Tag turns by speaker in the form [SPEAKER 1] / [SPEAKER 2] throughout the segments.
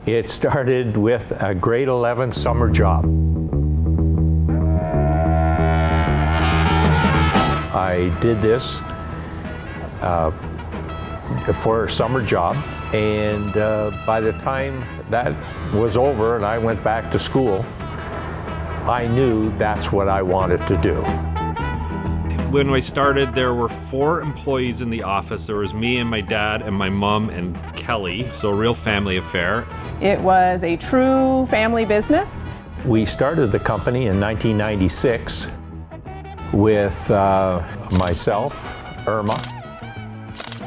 [SPEAKER 1] It started with a grade 11 summer job. I did this for a summer job, and by the time that was over and I went back to school, I knew that's what I wanted to do.
[SPEAKER 2] When I started, there were 4 employees in the office. There was me and my dad and my mom and Kelly, so a real family affair.
[SPEAKER 3] It was a true family business.
[SPEAKER 1] We started the company in 1996 with myself, Irma,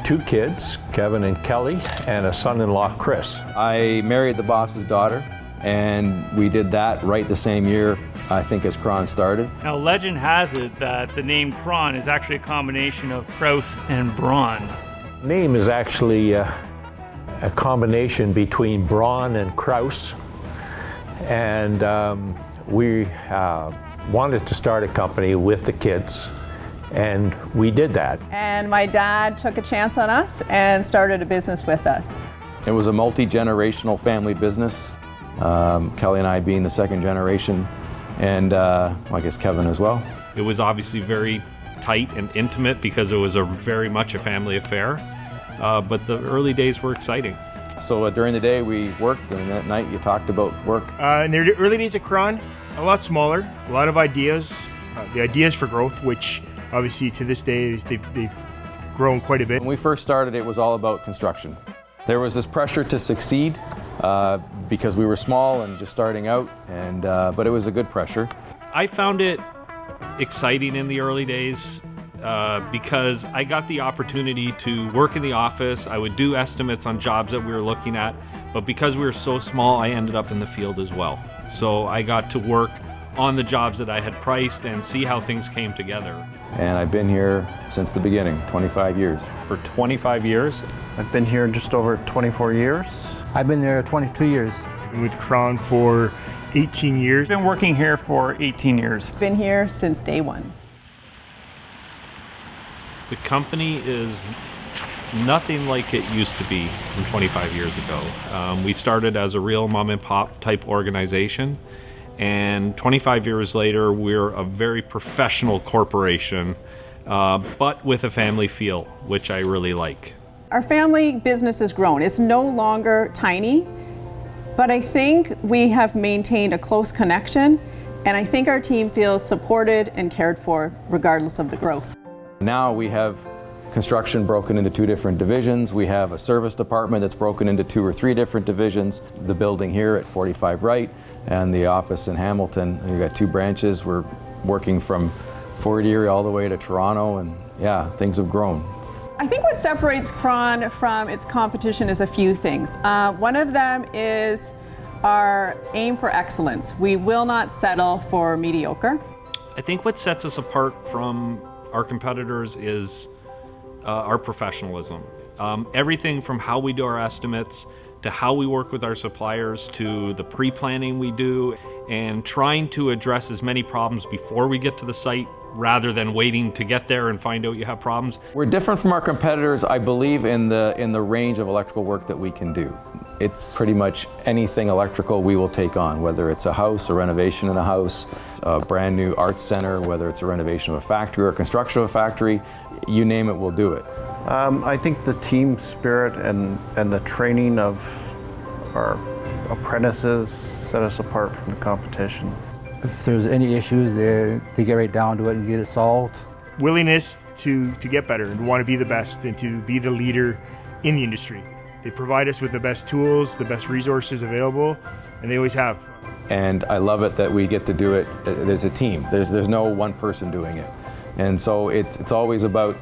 [SPEAKER 1] 2 kids, Kevin and Kelly, and a son-in-law, Chris.
[SPEAKER 4] I married the boss's daughter, and we did that right the same year, I think, as Kron started.
[SPEAKER 5] Now, legend has it that the name Kron is actually a combination of Kraus and Braun.
[SPEAKER 1] Name is actually a combination between Braun and Kraus, and we wanted to start a company with the kids, and we did that.
[SPEAKER 3] And my dad took a chance on us and started a business with us.
[SPEAKER 4] It was a multi-generational family business, Kelly and I being the 2nd generation, and I guess Kevin as well.
[SPEAKER 2] It was obviously very tight and intimate because it was very much a family affair, but the early days were exciting.
[SPEAKER 4] So during the day we worked, and at night you talked about work.
[SPEAKER 5] In the early days of Kron, a lot smaller, a lot of ideas, the ideas for growth, which obviously to this day they've grown quite a bit.
[SPEAKER 4] When we first started, it was all about construction. There was this pressure to succeed because we were small and just starting out, and but it was a good pressure.
[SPEAKER 2] I found it exciting in the early days because I got the opportunity to work in the office. I would do estimates on jobs that we were looking at, but because we were so small, I ended up in the field as well. So I got to work on the jobs that I had priced and see how things came together.
[SPEAKER 4] And I've been here since the beginning, 25 years.
[SPEAKER 2] For 25 years?
[SPEAKER 6] I've been here just over 24 years.
[SPEAKER 7] I've been there 22 years.
[SPEAKER 5] Been with Kron for 18 years.
[SPEAKER 8] Been working here for 18 years.
[SPEAKER 3] Been here since day one.
[SPEAKER 2] The company is nothing like it used to be from 25 years ago. We started as a real mom and pop type organization, and 25 years later we're a very professional corporation, but with a family feel, which I really like.
[SPEAKER 3] Our family business has grown. It's no longer tiny, but I think we have maintained a close connection, and I think our team feels supported and cared for regardless of the growth.
[SPEAKER 4] Now we have construction broken into 2 different divisions. We have a service department that's broken into 2 or 3 different divisions. The building here at 45 Wright and the office in Hamilton. We've got 2 branches. We're working from Fort Erie all the way to Toronto, and yeah, things have grown.
[SPEAKER 3] I think what separates Kron from its competition is a few things. One of them is our aim for excellence. We will not settle for mediocre.
[SPEAKER 2] I think what sets us apart from our competitors is our professionalism. Everything from how we do our estimates to how we work with our suppliers to the pre-planning we do, and trying to address as many problems before we get to the site rather than waiting to get there and find out you have problems.
[SPEAKER 4] We're different from our competitors, I believe, in the range of electrical work that we can do. It's pretty much anything electrical we will take on, whether it's a house, a renovation in a house, a brand new arts center, whether it's a renovation of a factory or construction of a factory, you name it, we'll do it.
[SPEAKER 6] I think the team spirit and the training of our apprentices set us apart from the competition.
[SPEAKER 7] If there's any issues, they get right down to it and get it solved.
[SPEAKER 5] Willingness to get better and to want to be the best and to be the leader in the industry. They provide us with the best tools, the best resources available, and they always have.
[SPEAKER 4] And I love it that we get to do it as a team. There's no one person doing it. And so it's always about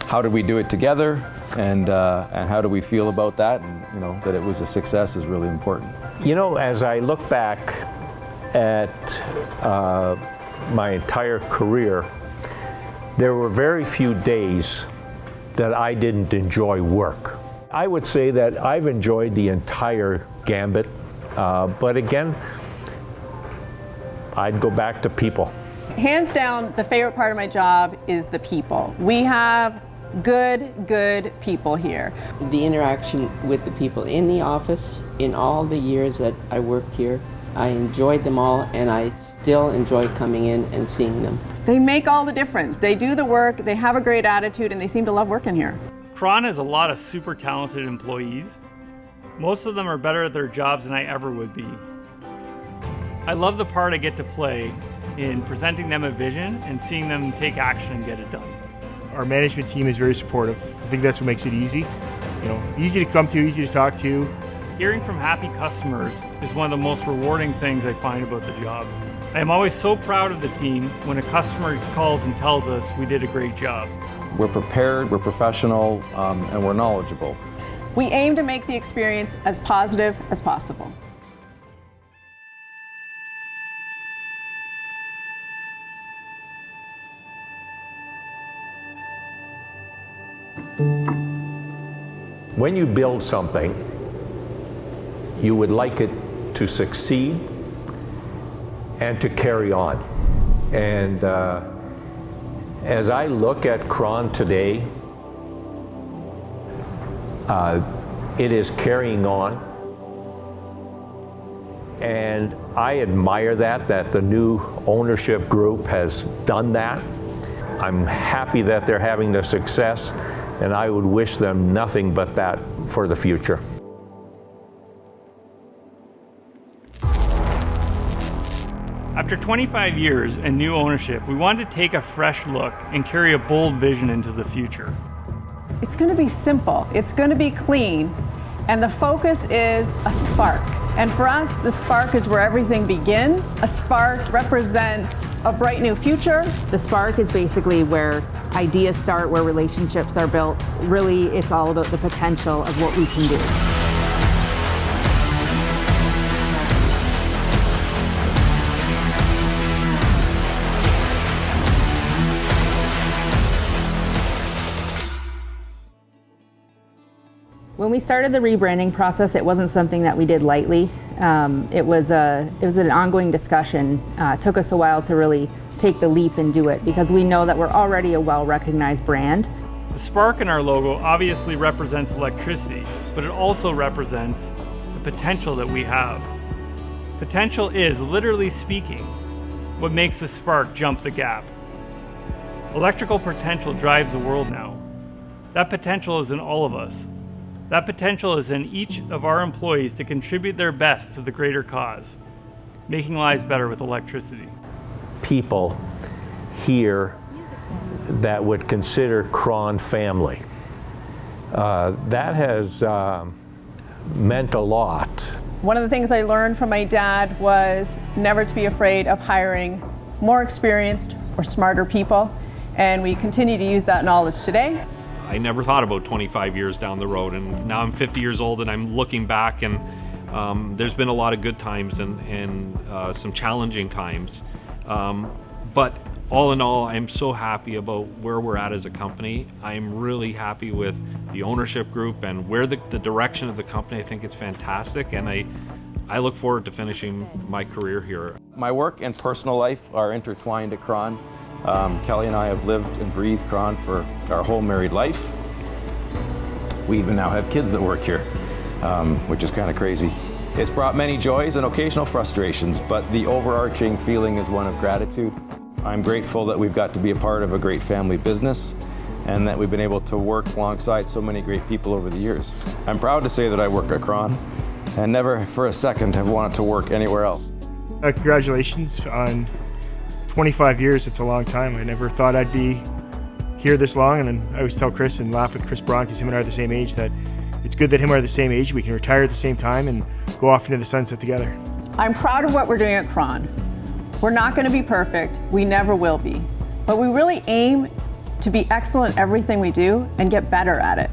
[SPEAKER 4] how do we do it together, and how do we feel about that, and you know, that it was a success is really important.
[SPEAKER 1] You know, as I look back at my entire career, there were very few days that I didn't enjoy work. I would say that I've enjoyed the entire gambit, but again, I'd go back to people.
[SPEAKER 3] Hands down, the favorite part of my job is the people. We have good people here.
[SPEAKER 9] The interaction with the people in the office, in all the years that I worked here, I enjoyed them all, and I still enjoy coming in and seeing them.
[SPEAKER 3] They make all the difference. They do the work, they have a great attitude, and they seem to love working here.
[SPEAKER 8] Kron has a lot of super talented employees. Most of them are better at their jobs than I ever would be. I love the part I get to play in presenting them a vision and seeing them take action and get it done.
[SPEAKER 5] Our management team is very supportive. I think that's what makes it easy. Easy to come to, easy to talk to.
[SPEAKER 8] Hearing from happy customers is one of the most rewarding things I find about the job. I am always so proud of the team when a customer calls and tells us we did a great job.
[SPEAKER 4] We're prepared, we're professional, and we're knowledgeable.
[SPEAKER 3] We aim to make the experience as positive as possible.
[SPEAKER 1] When you build something, you would like it to succeed and to carry on. And as I look at Kron today, it is carrying on. And I admire that the new ownership group has done that. I'm happy that they're having the success, and I would wish them nothing but that for the future.
[SPEAKER 8] After 25 years and new ownership, we wanted to take a fresh look and carry a bold vision into the future.
[SPEAKER 3] It's going to be simple, it's going to be clean, and the focus is a spark. And for us, the spark is where everything begins. A spark represents a bright new future.
[SPEAKER 10] The spark is basically where ideas start, where relationships are built. Really, it's all about the potential of what we can do. When we started the rebranding process, it wasn't something that we did lightly. It was an ongoing discussion. It took us a while to really take the leap and do it because we know that we're already a well-recognized brand.
[SPEAKER 8] The spark in our logo obviously represents electricity, but it also represents the potential that we have. Potential is, literally speaking, what makes the spark jump the gap. Electrical potential drives the world now. That potential is in all of us. That potential is in each of our employees to contribute their best to the greater cause, making lives better with electricity.
[SPEAKER 1] People here that would consider Kron family. That has meant a lot.
[SPEAKER 3] One of the things I learned from my dad was never to be afraid of hiring more experienced or smarter people, and we continue to use that knowledge today.
[SPEAKER 2] I never thought about 25 years down the road, and now I'm 50 years old and I'm looking back, and there's been a lot of good times and some challenging times. But all in all, I'm so happy about where we're at as a company. I'm really happy with the ownership group and where the direction of the company. I think it's fantastic, and I look forward to finishing my career here.
[SPEAKER 4] My work and personal life are intertwined at Kron. Kelly and I have lived and breathed Kron for our whole married life. We even now have kids that work here, which is kind of crazy. It's brought many joys and occasional frustrations, but the overarching feeling is one of gratitude. I'm grateful that we've got to be a part of a great family business and that we've been able to work alongside so many great people over the years. I'm proud to say that I work at Kron and never for a second have wanted to work anywhere else.
[SPEAKER 5] Congratulations on 25 years. It's a long time. I never thought I'd be here this long, and I always tell Chris and laugh with Chris Braun, because him and I are the same age, that it's good that him and I are the same age. We can retire at the same time and go off into the sunset together.
[SPEAKER 3] I'm proud of what we're doing at Kron. We're not going to be perfect. We never will be. But we really aim to be excellent at everything we do and get better at it.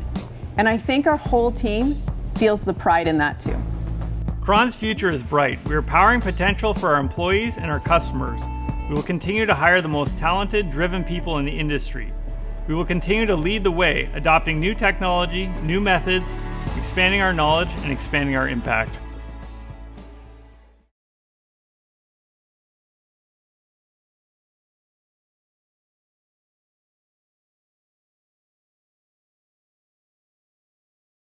[SPEAKER 3] And I think our whole team feels the pride in that too.
[SPEAKER 8] Kron's future is bright. We are powering potential for our employees and our customers. We will continue to hire the most talented, driven people in the industry. We will continue to lead the way, adopting new technology, new methods, expanding our knowledge, and expanding our impact.